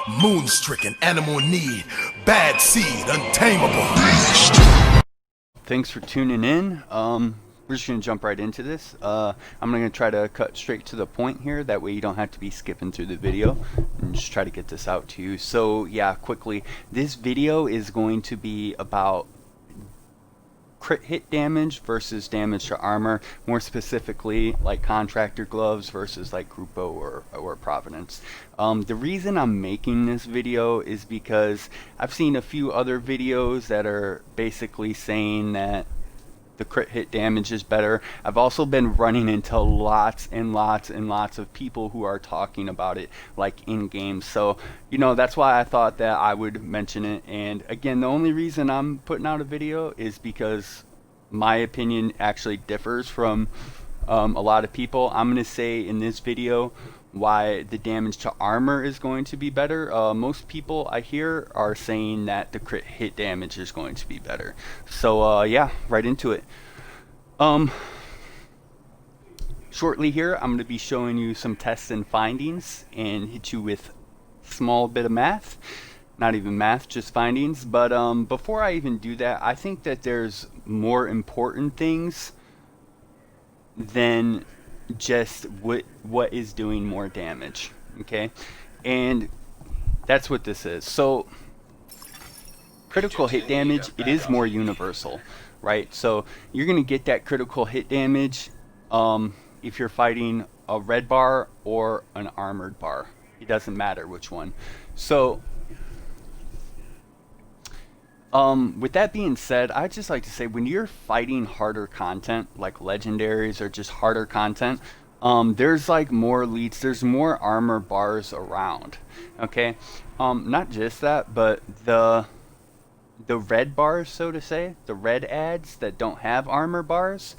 Moon-stricken, animal in need, bad seed, untamable. Thanks for tuning in. We're just going to jump right into this. I'm going to try to cut straight to the point here. That way you don't have to be skipping through the video and just try to get this out to you. So yeah, quickly, this video is going to be about crit hit damage versus damage to armor, more specifically like contractor gloves versus like Grupo or Providence. The reason I'm making this video is because I've seen a few other videos that are basically saying that the crit hit damage is better. I've also been running into lots and lots and lots of people who are talking about it like in game. So, you know, that's why I thought that I would mention it. And again, the only reason I'm putting out a video is because my opinion actually differs from a lot of people. I'm going to say in this video why the damage to armor is going to be better. Most people I hear are saying that the crit hit damage is going to be better. So yeah, right into it. Shortly here, I'm going to be showing you some tests and findings and hit you with a small bit of math. Not even math, just findings. But before I even do that, I think that there's more important things than just what is doing more damage, okay? And that's what this is. So critical hit damage, it is more universal, right? So you're gonna get that critical hit damage if you're fighting a red bar or an armored bar. It doesn't matter which one. So with that being said, I'd just like to say when you're fighting harder content like legendaries or just harder content, there's like more elites, there's more armor bars around, okay? Not just that, but the red bars, so to say, the red ads that don't have armor bars,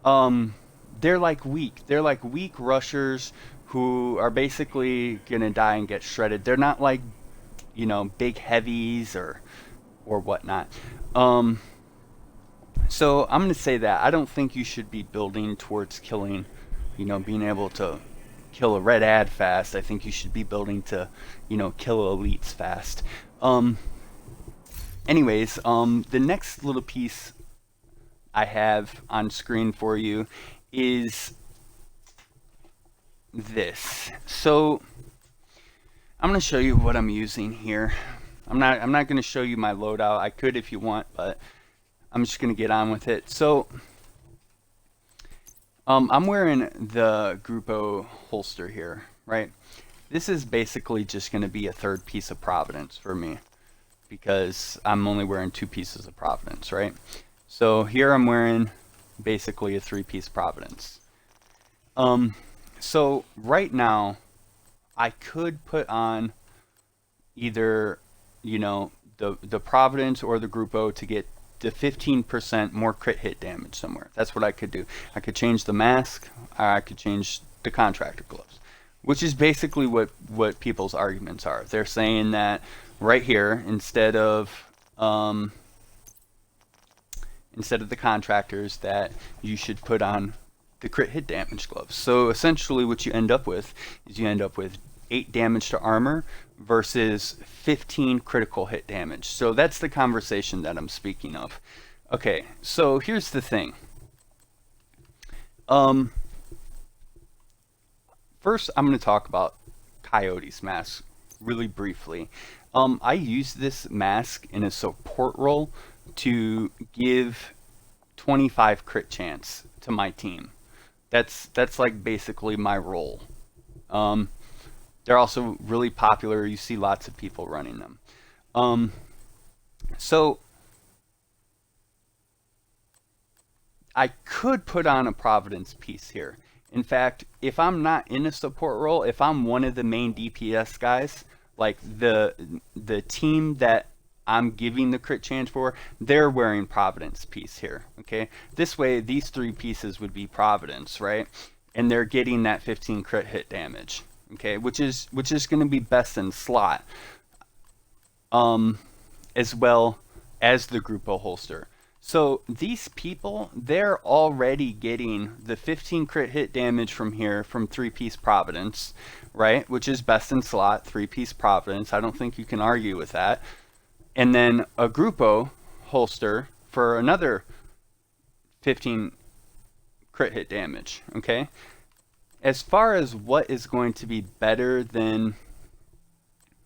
they're like weak rushers who are basically gonna die and get shredded. They're not like, you know, big heavies or whatnot. So I'm going to say that I don't think you should be building towards killing, you know, being able to kill a red ad fast. I think you should be building to, you know, kill elites fast. Anyways, the next little piece I have on screen for you is this. So I'm going to show you what I'm using here. I'm not going to show you my loadout. I could if you want, but I'm just going to get on with it. So I'm wearing the Grupo holster here, right? This is basically just going to be a third piece of Providence for me because I'm only wearing 2 pieces of Providence, right? So here I'm wearing basically a 3-piece Providence. So right now I could put on either, you know, the Providence or the Grupo to get the 15% more crit hit damage somewhere. That's what I could do. I could change the mask, or I could change the contractor gloves, which is basically what people's arguments are. They're saying that right here, instead of the contractors, that you should put on the crit hit damage gloves. So essentially what you end up with is you end up with 8 damage to armor versus 15 critical hit damage. So that's the conversation that I'm speaking of. Okay, so here's the thing. First, I'm going to talk about Coyote's mask really briefly. I use this mask in a support role to give 25 crit chance to my team. That's like basically my role. They're also really popular. You see lots of people running them. So I could put on a Providence piece here. In fact, if I'm not in a support role, if I'm one of the main DPS guys, like the team that I'm giving the crit chance for, they're wearing Providence piece here. Okay, this way these 3 pieces would be Providence, right? And they're getting that 15 crit hit damage. Okay, which is going to be best in slot, as well as the Grupo holster. So these people, they're already getting the 15 crit hit damage from here from 3-piece Providence right? Which is best in slot, 3-piece Providence. I don't think you can argue with that. And then a Grupo holster for another 15 crit hit damage, okay? As far as what is going to be better than,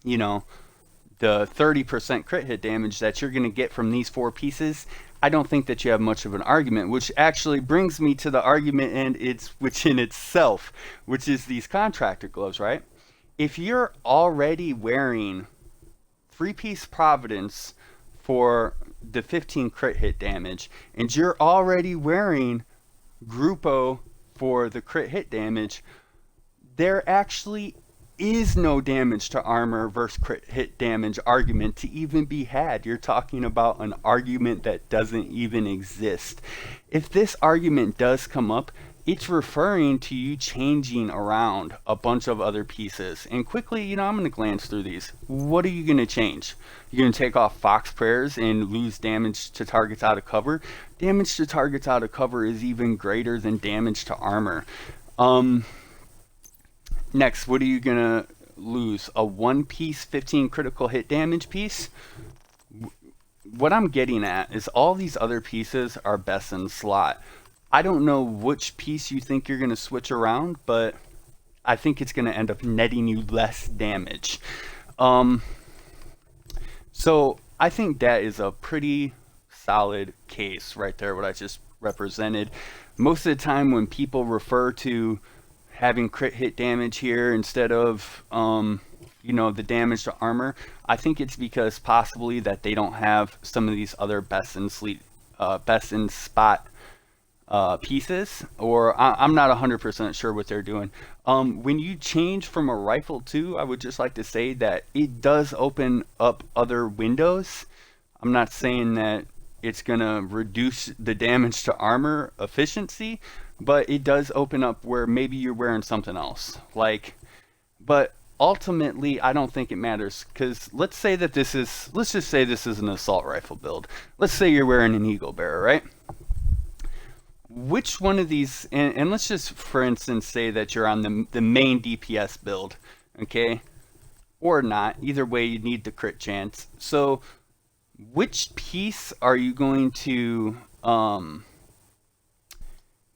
you know, the 30% crit hit damage that you're going to get from these 4 pieces, I don't think that you have much of an argument, which actually brings me to the argument and which in itself, which is these contractor gloves, right? If you're already wearing 3-piece Providence for the 15 crit hit damage, and you're already wearing Grupo for the crit hit damage, there actually is no damage to armor versus crit hit damage argument to even be had. You're talking about an argument that doesn't even exist. If this argument does come up, it's referring to you changing around a bunch of other pieces. And quickly, I'm going to glance through these. What are you going to change? You're going to take off Fox Prayers and lose damage to targets out of cover? Damage to targets out of cover is even greater than damage to armor. Next, what are you going to lose? A 1-piece 15 critical hit damage piece? What I'm getting at is all these other pieces are best in slot. I don't know which piece you think you're going to switch around, but I think it's going to end up netting you less damage. So I think that is a pretty solid case right there, what I just represented. Most of the time when people refer to having crit hit damage here instead of the damage to armor, I think it's because possibly that they don't have some of these other best in spot pieces, or I'm not 100% sure what they're doing. When you change from a rifle too, I would just like to say that it does open up other windows. I'm not saying that it's gonna reduce the damage to armor efficiency, but it does open up where maybe you're wearing something else. But ultimately, I don't think it matters, because let's just say this is an assault rifle build. Let's say you're wearing an Eagle Bearer, right? Which one of these, and let's just for instance say that you're on the main DPS build, okay? Or not, either way you need the crit chance. So which piece are you going to,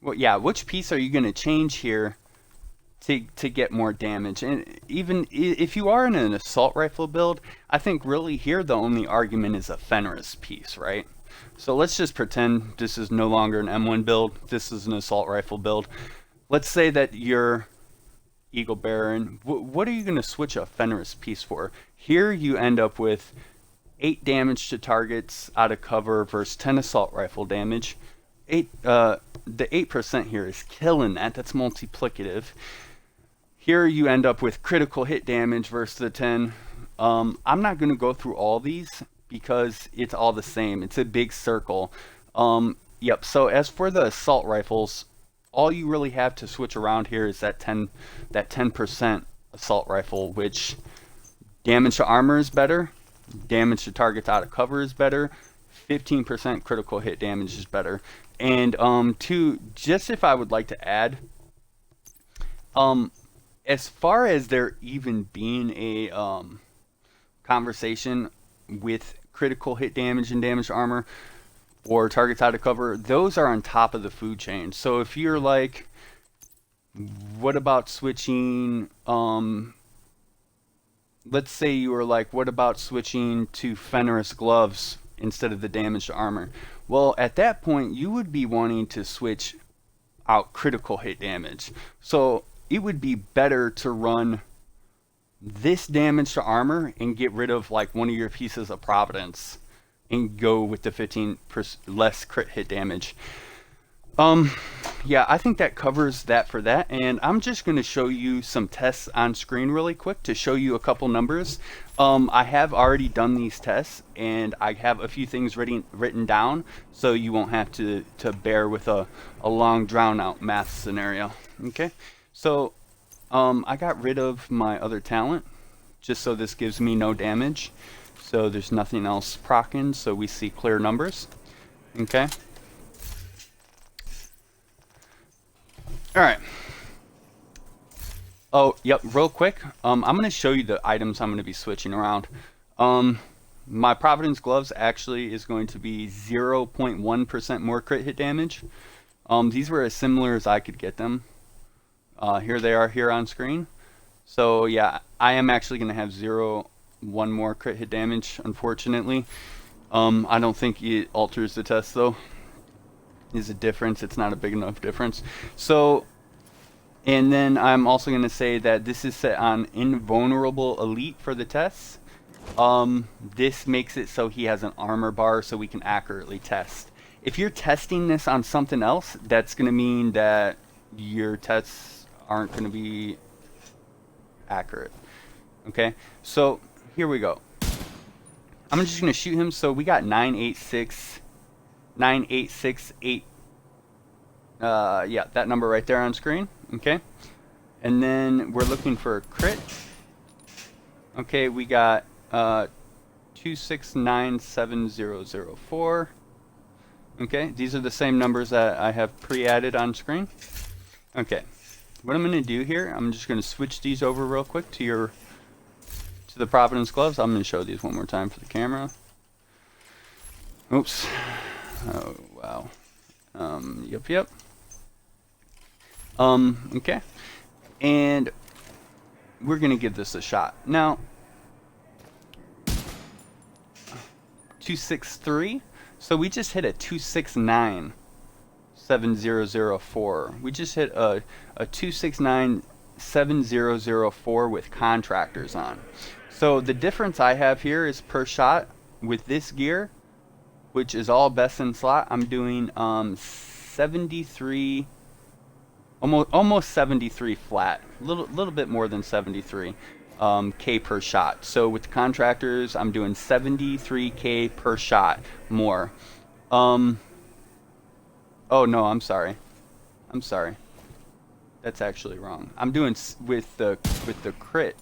which piece are you going to change here to get more damage? And even if you are in an assault rifle build, I think really here the only argument is a Fenris piece, right? So let's just pretend this is no longer an M1 build, this is an assault rifle build. Let's say that you're Eagle Bearer. What are you going to switch a Fenris piece for? Here you end up with 8 damage to targets out of cover versus 10 assault rifle damage. The 8% here is killing that. That's multiplicative. Here you end up with critical hit damage versus the 10. I'm not going to go through all these because it's all the same. It's a big circle. Yep. So as for the assault rifles, all you really have to switch around here is that 10% assault rifle, which damage to armor is better. Damage to targets out of cover is better. 15% critical hit damage is better. And just if I would like to add, as far as there even being a conversation with critical hit damage and damage to armor or targets out of cover, those are on top of the food chain. So if you're like, what about switching, let's say you were like, what about switching to Fenris gloves instead of the damage to armor? Well, at that point, you would be wanting to switch out critical hit damage. So it would be better to run this damage to armor and get rid of like one of your pieces of Providence and go with the 15% less crit hit damage. Yeah, I think that covers that for that, and I'm just going to show you some tests on screen really quick to show you a couple numbers. I have already done these tests, and I have a few things written down, so you won't have to bear with a long drawn-out math scenario. Okay, so I got rid of my other talent, just so this gives me no damage. So there's nothing else proccing, so we see clear numbers. Okay. Alright. Oh, yep, real quick. I'm going to show you the items I'm going to be switching around. My Providence gloves actually is going to be 0.1% more crit hit damage. These were as similar as I could get them. Here they are here on screen. So yeah, I am actually going to have 0.1 more crit hit damage, unfortunately. I don't think it alters the test though. Is a difference. It's not a big enough difference. So, and then I'm also going to say that this is set on invulnerable elite for the tests. This makes it so he has an armor bar so we can accurately test. If you're testing this on something else, that's going to mean that your tests aren't going to be accurate. Okay, so here we go. I'm just going to shoot him. So we got 9868. Yeah, that number right there on screen. Okay, and then we're looking for a crit. Okay, we got 2697004. Okay, these are the same numbers that I have pre-added on screen. Okay, what I'm going to do here, I'm just going to switch these over real quick to the Providence gloves. I'm going to show these one more time for the camera. Oops. Oh wow. Yep. Okay, and we're going to give this a shot now. 263. So we just hit a 2697004. We just hit a 2697004 with contractors on. So the difference I have here is per shot with this gear, which is all best in slot. I'm doing 73, almost 73 flat, little bit more than 73. K per shot. So with the contractors, I'm doing 73K per shot more. Oh no, I'm sorry. That's actually wrong. I'm doing with the crit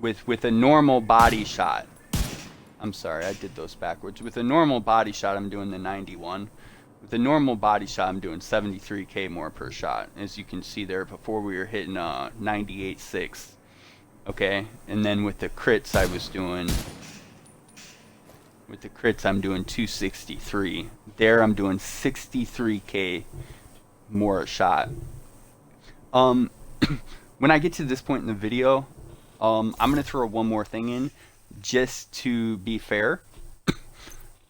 with a normal body shot. I'm sorry, I did those backwards. With a normal body shot, I'm doing the 91. With a normal body shot, I'm doing 73K more per shot. As you can see there, before we were hitting 98.6. Okay, and then with the crits I'm doing 263. There I'm doing 63K more a shot. When I get to this point in the video, I'm gonna throw one more thing in just to be fair.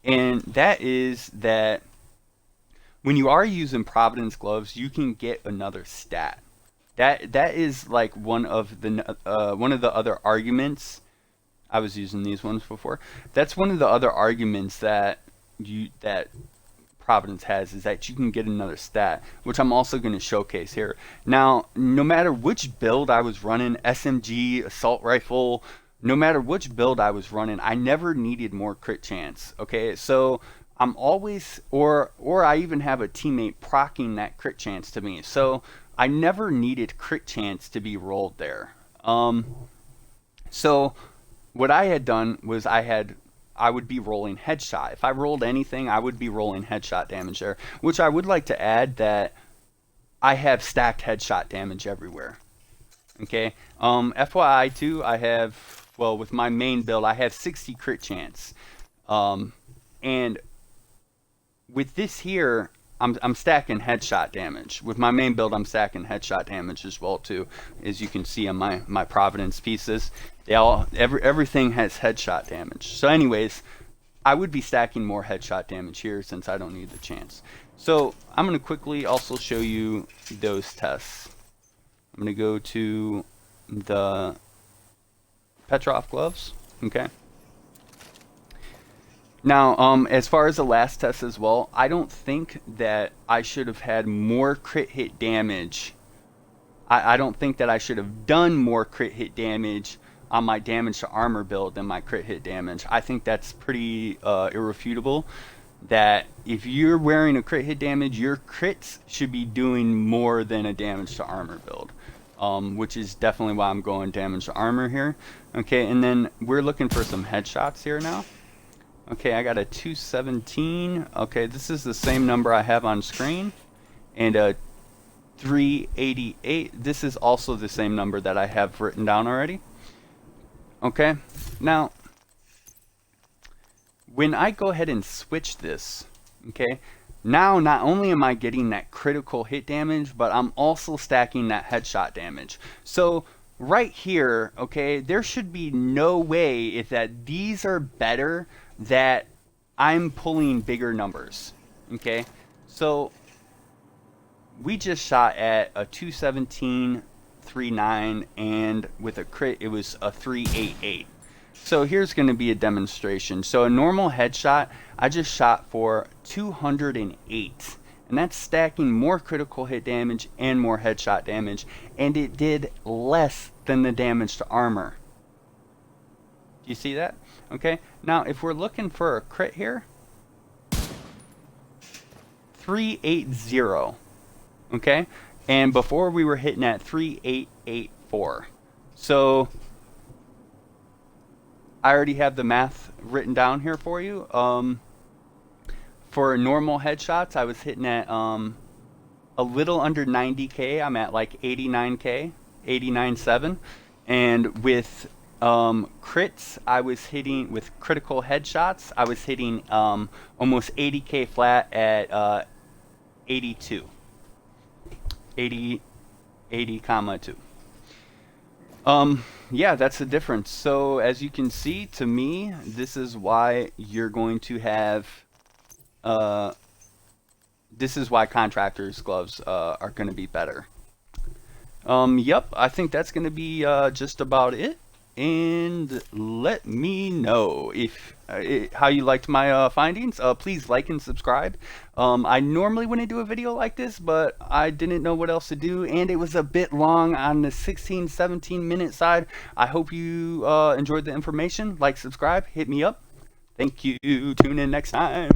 And that is that when you are using Providence gloves, you can get another stat. That is like one of the other arguments. I was using these ones before. That's one of the other arguments that Providence has, is that you can get another stat, which I'm also going to showcase here. Now, no matter which build I was running, SMG, assault rifle, no matter which build I was running, I never needed more crit chance. Okay, so I'm always, or I even have a teammate proccing that crit chance to me. So I never needed crit chance to be rolled there. So what I had done was I would be rolling headshot. If I rolled anything, I would be rolling headshot damage there, which I would like to add that I have stacked headshot damage everywhere. Okay, FYI too, I have, well, with my main build, I have 60 crit chance. And with this here, I'm stacking headshot damage. With my main build, I'm stacking headshot damage as well too. As you can see on my Providence pieces, everything has headshot damage. So anyways, I would be stacking more headshot damage here since I don't need the chance. So I'm going to quickly also show you those tests. I'm going to go to the Petrov gloves. Okay. Now, as far as the last test as well, I don't think that I should have had more crit hit damage. I don't think that I should have done more crit hit damage on my damage to armor build than my crit hit damage. I think that's pretty irrefutable. That if you're wearing a crit hit damage, your crits should be doing more than a damage to armor build. Which is definitely why I'm going damage to armor here. Okay, and then we're looking for some headshots here now. Okay, I got a 217. Okay, this is the same number I have on screen. And a 388. This is also the same number that I have written down already. Okay, now when I go ahead and switch this, okay, now not only am I getting that critical hit damage, but I'm also stacking that headshot damage. So right here, okay, there should be no way if that these are better that I'm pulling bigger numbers. Okay, so we just shot at a 217.39, and with a crit it was a 388. So here's going to be a demonstration. So a normal headshot, I just shot for 208, and that's stacking more critical hit damage and more headshot damage, and it did less than the damage to armor. Do you see that? Okay, now if we're looking for a crit here, 380. Okay, and before we were hitting at 3884. So I already have the math written down here for you. For normal headshots, I was hitting at a little under 90k. I'm at like 89k, 89.7, and with crits, I was hitting, with critical headshots, I was hitting almost 80k flat at 82. 80, 80,2. Yeah, that's the difference. So as you can see, to me, this is why you're going to have, this is why contractors' gloves are going to be better. Yep, I think that's going to be just about it. And let me know if how you liked my findings. Please like and subscribe. I normally wouldn't do a video like this, but I didn't know what else to do, and it was a bit long on the 16-17 minute side. I hope you enjoyed the information. Like, subscribe, hit me up. Thank you. Tune in next time.